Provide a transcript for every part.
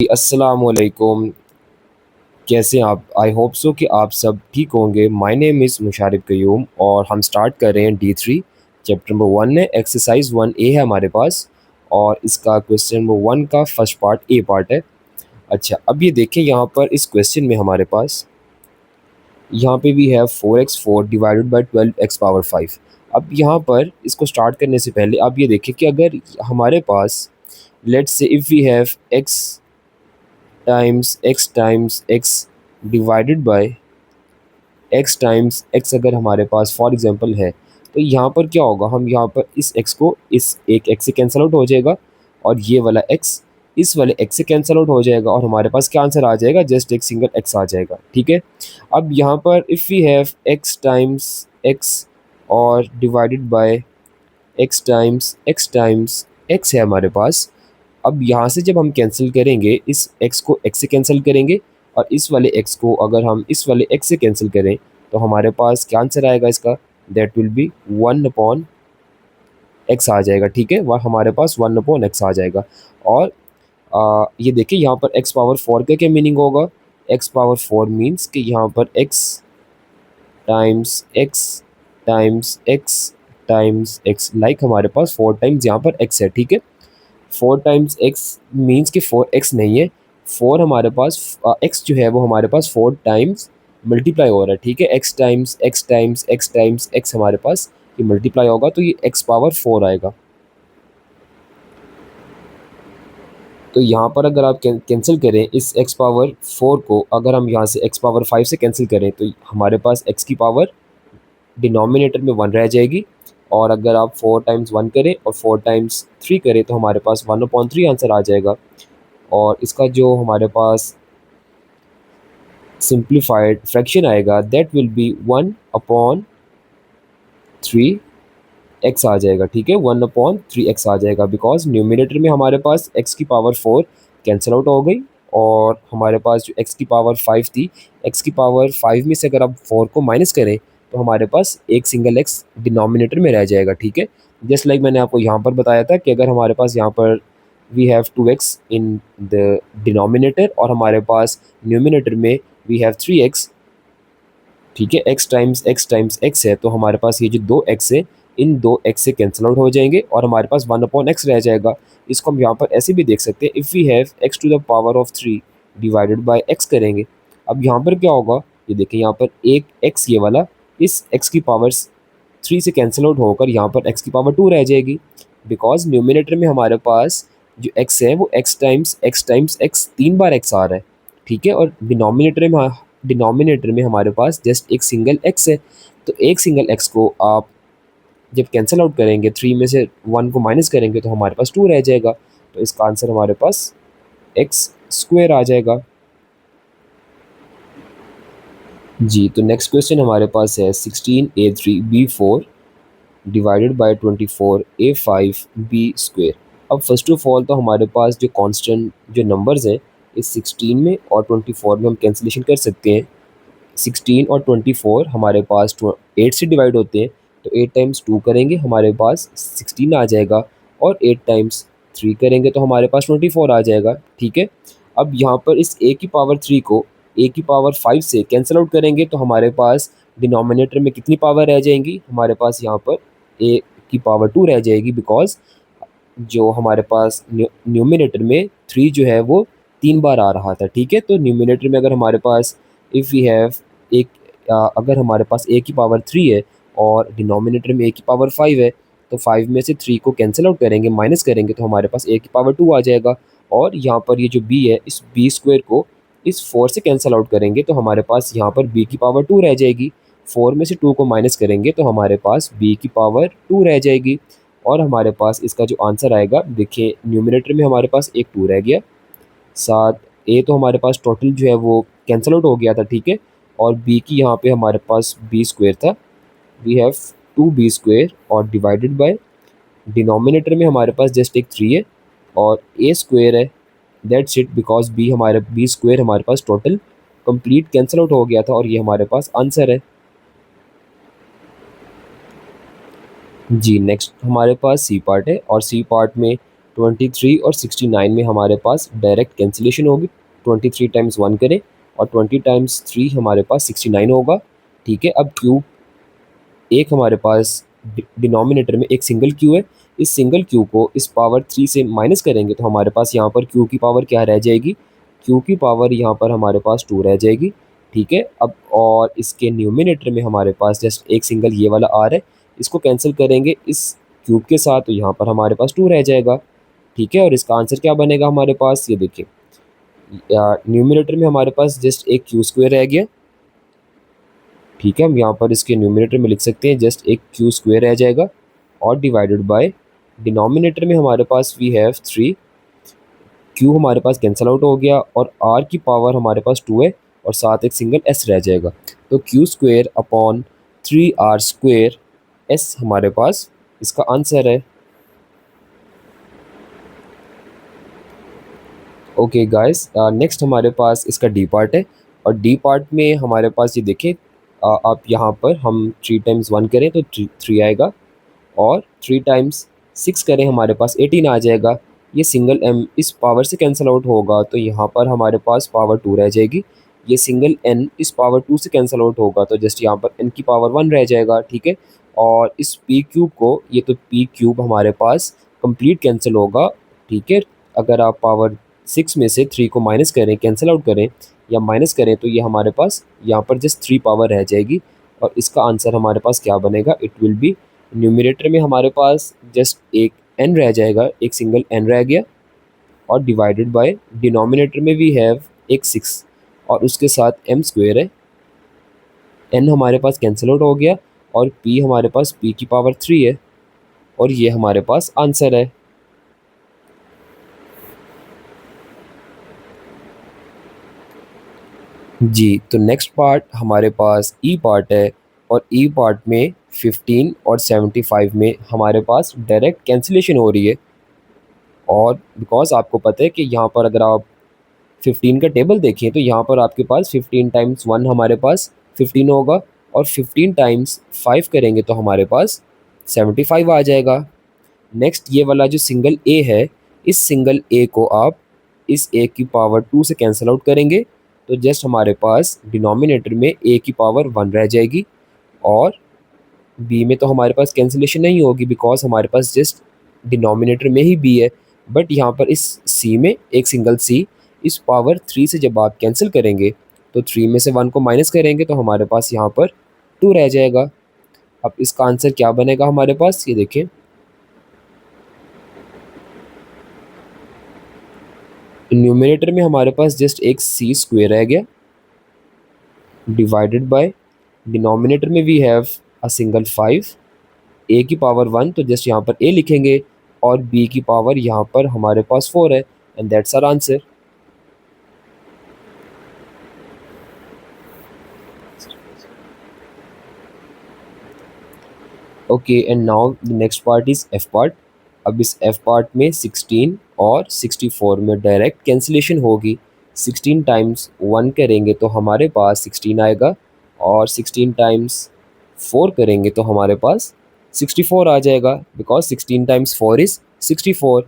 अस्सलाम वालेकुम। कैसे हैं आप? आई होप सो कि आप सब ठीक होंगे। माय नेम इज़ मुशारिब क़य्यूम और हम स्टार्ट कर रहे हैं D3 चैप्टर नंबर 1 है, एक्सरसाइज 1A है हमारे पास और इसका क्वेश्चन नंबर 1 का फर्स्ट पार्ट ए पार्ट है। अच्छा, अब ये देखें यहाँ पर इस क्वेश्चन में हमारे पास यहाँ पे भी है 4x4 divided by 12x power 5। अब यहाँ पर इसको स्टार्ट करने से पहले आप ये देखें कि अगर हमारे पास let's say if we have x divided by x अगर हमारे पास फॉर एग्जांपल है, तो यहाँ पर क्या होगा, हम यहाँ पर इस x को इस एक x से कैंसिल आउट हो जाएगा और ये वाला x इस वाले x से कैंसिल आउट हो जाएगा और हमारे पास क्या आंसर आ जाएगा, जस्ट एक सिंगल x आ जाएगा। ठीक है, अब यहाँ पर इफ़ वी हैव x और डिवाइडेड बाय x है हमारे पास। अब यहाँ से जब हम कैंसिल करेंगे, इस x को x से कैंसिल करेंगे और इस वाले x को अगर हम इस वाले x से कैंसिल करें तो हमारे पास क्या आंसर आएगा इसका, दैट विल बी 1/x आ जाएगा। ठीक है, वह हमारे पास 1/x आ जाएगा। और ये देखिए यहाँ पर x पावर 4 का क्या मीनिंग होगा, x पावर 4 मीन्स कि यहाँ पर x times x times x times x, like हमारे पास 4 टाइम्स यहाँ पर x है। ठीक है, 4 टाइम्स x मीन्स कि 4x नहीं है, 4 हमारे पास x जो है वो हमारे पास 4 टाइम्स मल्टीप्लाई हो रहा है। ठीक है, x हमारे पास ये मल्टीप्लाई होगा तो ये x पावर 4 आएगा। तो यहाँ पर अगर आप कैंसिल करें इस x पावर 4 को, अगर हम यहाँ से x पावर 5 से कैंसिल करें तो हमारे पास x की पावर डिनोमिनेटर में 1 रह जाएगी। और अगर आप 4 टाइम्स 1 करें और 4 टाइम्स 3 करें तो हमारे पास 1/3 आंसर आ जाएगा। और इसका जो हमारे पास सिंप्लीफाइड फ्रैक्शन आएगा दैट विल बी 1/3x आ जाएगा। ठीक है, 1/3x आ जाएगा बिकॉज न्यूमिनेटर में हमारे पास x की पावर 4 कैंसिल आउट हो गई और हमारे पास जो x की पावर 5 थी, x की पावर 5 में से अगर आप 4 को माइनस करें तो हमारे पास एक सिंगल x डिनोमिनेटर में रह जाएगा। ठीक है, जस्ट लाइक मैंने आपको यहाँ पर बताया था कि अगर हमारे पास यहाँ पर we have 2x in the denominator और हमारे पास न्यूमिनेटर में वी हैव 3x। ठीक है, x है तो हमारे पास ये जो 2x है इन 2x से कैंसिल आउट हो जाएंगे और हमारे पास 1/x रह जाएगा। इसको हम यहाँ पर ऐसे भी देख सकते हैं, if we have x to the power of 3 divided by x करेंगे। अब यहाँ पर क्या होगा, ये देखिए यहाँ पर एक x ये वाला इस x की पावर 3 से कैंसिल आउट होकर यहाँ पर x की पावर 2 रह जाएगी बिकॉज न्यूमिनेटर में हमारे पास जो x है वो x टाइम्स x 3 बार x आ रहा है। ठीक है, और डिनोमिनेटर में हमारे पास जस्ट एक सिंगल x है। तो एक सिंगल x को आप जब कैंसिल आउट करेंगे, 3 में से 1 को माइनस करेंगे तो हमारे पास 2 रह जाएगा। तो इसका आंसर हमारे पास x² आ जाएगा। जी, तो नेक्स्ट क्वेश्चन हमारे पास है 16a3b4 डिवाइडेड बाय 24a5b²। अब फर्स्ट ऑफ ऑल तो हमारे पास जो कांस्टेंट जो नंबर्स हैं इस 16 में और 24 में हम कैंसिलेशन कर सकते हैं। 16 और 24 हमारे पास 8 से डिवाइड होते हैं, तो 8 टाइम्स 2 करेंगे हमारे पास 16 आ जाएगा और 8 टाइम्स 3 करेंगे तो हमारे पास 24 आ जाएगा। ठीक है, अब यहाँ पर इस a की पावर 3 को a की पावर 5 से कैंसिल आउट करेंगे तो हमारे पास डिनोमिनेटर में कितनी पावर रह जाएंगी, हमारे पास यहाँ पर a की पावर 2 रह जाएगी बिकॉज जो हमारे पास न्यूमिनेटर में 3 जो है वो 3 बार आ रहा था। ठीक है, तो न्यूमिनेटर में अगर हमारे पास इफ़ वी हैव एक अगर हमारे पास a की पावर 3 है और डिनोमिनेटर में a की पावर 5 है तो 5 में से 3 को कैंसिल आउट करेंगे, माइनस करेंगे तो हमारे पास a की पावर 2 आ जाएगा। और यहाँ पर ये जो b है इस b² को इस 4 से कैंसिल आउट करेंगे तो हमारे पास यहाँ पर b की पावर 2 रह जाएगी। 4 में से 2 को माइनस करेंगे तो हमारे पास b की पावर 2 रह जाएगी। और हमारे पास इसका जो आंसर आएगा, देखिए न्यूमिनेटर में हमारे पास एक 2 रह गया, साथ a तो हमारे पास टोटल जो है वो कैंसिल आउट हो गया था। ठीक है, और b की यहाँ पे हमारे पास b² था, वी हैव 2b² और डिवाइडेड बाय डिनोमिनेटर में हमारे पास जस्ट एक 3 है और a² है, दैट्स इट बिकॉज b² हमारे पास टोटल कंप्लीट कैंसिल आउट हो गया था और ये हमारे पास आंसर है। जी, नेक्स्ट हमारे पास सी पार्ट है और सी पार्ट में 23 और 69 में हमारे पास डायरेक्ट कैंसिलेशन होगी। 23 टाइम्स 1 करें और 20 टाइम्स 3 हमारे पास 69 होगा। ठीक है, अब क्यूब एक हमारे पास डिनोमिनेटर में एक सिंगल क्यू है। इस सिंगल क्यू को इस पावर 3 से माइनस करेंगे तो हमारे पास यहाँ पर क्यू की पावर क्या रह जाएगी, क्यू की पावर यहाँ पर हमारे पास 2 रह जाएगी। ठीक है, अब और इसके न्यूमिनेटर में हमारे पास जस्ट एक सिंगल ये वाला आर है, इसको कैंसिल करेंगे इस क्यूब के साथ तो यहाँ पर हमारे पास 2 रह जाएगा। ठीक है, और इसका आंसर क्या बनेगा हमारे पास, ये देखिए न्यूमिनेटर में हमारे पास जस्ट एक क्यू स्क्वायर रह गया। ठीक है, हम यहाँ पर इसके न्यूमिनेटर में लिख सकते हैं जस्ट एक क्यू स्क्वायर रह जाएगा और डिवाइडेड बाय डिनोमिनेटर में हमारे पास वी हैव 3, क्यू हमारे पास कैंसल आउट हो गया और आर की पावर हमारे पास 2 है और साथ एक सिंगल एस रह जाएगा। तो Q square upon 3r square S हमारे पास इसका आंसर है। ओके गाइस, नेक्स्ट हमारे पास इसका डी पार्ट है और डी पार्ट में हमारे पास ये देखिए आप यहाँ पर हम 3 टाइम्स 1 करें तो 3 आएगा और 3 टाइम्स 6 करें हमारे पास 18 आ जाएगा। ये सिंगल m इस पावर से कैंसिल आउट होगा तो यहाँ पर हमारे पास पावर 2 रह जाएगी। ये सिंगल n इस पावर 2 से कैंसिल आउट होगा तो जस्ट यहाँ पर n की पावर 1 रह जाएगा। ठीक है, और इस p क्यूब को, ये तो p क्यूब हमारे पास कंप्लीट कैंसिल होगा। ठीक है, अगर आप पावर 6 में से 3 को माइनस करें, कैंसिल आउट करें या माइनस करें तो ये हमारे पास यहाँ पर जस्ट 3 पावर रह जाएगी और इसका आंसर हमारे पास क्या बनेगा, इट विल बी, न्यूमिनेटर में हमारे पास जस्ट एक n रह जाएगा, एक सिंगल n रह गया और डिवाइडेड बाय डिनोमिनेटर में वी हैव एक 6 और उसके साथ m स्क्वायर है। n हमारे पास कैंसिल आउट हो गया और p हमारे पास p की पावर 3 है और ये हमारे पास आंसर है। जी, तो नेक्स्ट पार्ट हमारे पास ई पार्ट है और ई पार्ट में 15 और 75 में हमारे पास डायरेक्ट कैंसिलेशन हो रही है और बिकॉज आपको पता है कि यहाँ पर अगर आप 15 का टेबल देखें तो यहाँ पर आपके पास 15 टाइम्स 1 हमारे पास 15 होगा और 15 टाइम्स 5 करेंगे तो हमारे पास 75 आ जाएगा। नेक्स्ट ये वाला जो सिंगल ए है, इस सिंगल ए को आप इस ए की पावर 2 से कैंसिल आउट करेंगे तो जस्ट हमारे पास डिनोमिनेटर में ए की पावर 1 रह जाएगी और बी में तो हमारे पास कैंसिलेशन नहीं होगी बिकॉज हमारे पास जस्ट डिनोमिनेटर में ही बी है। बट यहाँ पर इस सी में एक सिंगल सी, इस पावर 3 से जब आप कैंसिल करेंगे तो 3 में से 1 को माइनस करेंगे तो हमारे पास यहाँ पर 2 रह जाएगा। अब इसका आंसर क्या बनेगा हमारे पास, ये देखें न्यूमिनेटर में हमारे पास जस्ट एक सी स्क्वायर रह गया डिवाइडेड बाय डिनोमिनेटर में वी हैव अ सिंगल 5, ए की पावर 1 तो जस्ट यहाँ पर ए लिखेंगे और बी की पावर यहाँ पर हमारे पास 4 है and that's our answer. Okay, and now the next part is F part. अब इस एफ पार्ट में 16 और 64 में डायरेक्ट कैंसिलेशन होगी। 16 टाइम्स 1 करेंगे तो हमारे पास 16 आएगा और 16 टाइम्स 4 करेंगे तो हमारे पास 64 आ जाएगा बिकॉज 16 टाइम्स 4 इज़ 64।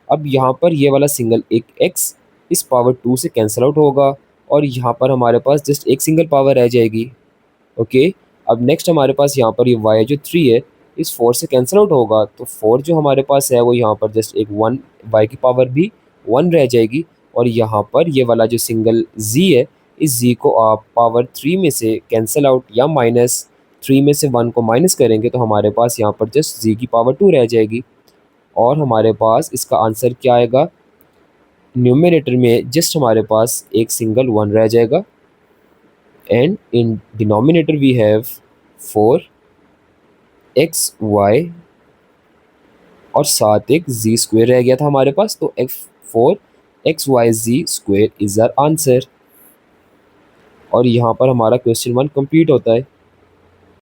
अब यहाँ पर ये वाला सिंगल एक x इस पावर 2 से कैंसिल आउट होगा और यहाँ पर हमारे पास जस्ट एक सिंगल पावर रह जाएगी। ओके, अब नेक्स्ट हमारे पास यहाँ पर ये y जो 3 है इस 4 से कैंसिल आउट होगा तो 4 जो हमारे पास है वो यहाँ पर जस्ट एक 1, y की पावर भी 1 रह जाएगी और यहाँ पर ये वाला जो सिंगल z है इस z को आप पावर 3 में से कैंसिल आउट या माइनस 3 में से 1 को माइनस करेंगे तो हमारे पास यहाँ पर जस्ट z की पावर 2 रह जाएगी और हमारे पास इसका आंसर क्या आएगा, न्यूमिनेटर में जस्ट हमारे पास एक सिंगल 1 रह जाएगा and in denominator we have 4 x y और साथ एक z स्क्वायर रह गया था हमारे पास तो four x y z square is our answer. और यहाँ पर हमारा क्वेश्चन 1 कंप्लीट होता है।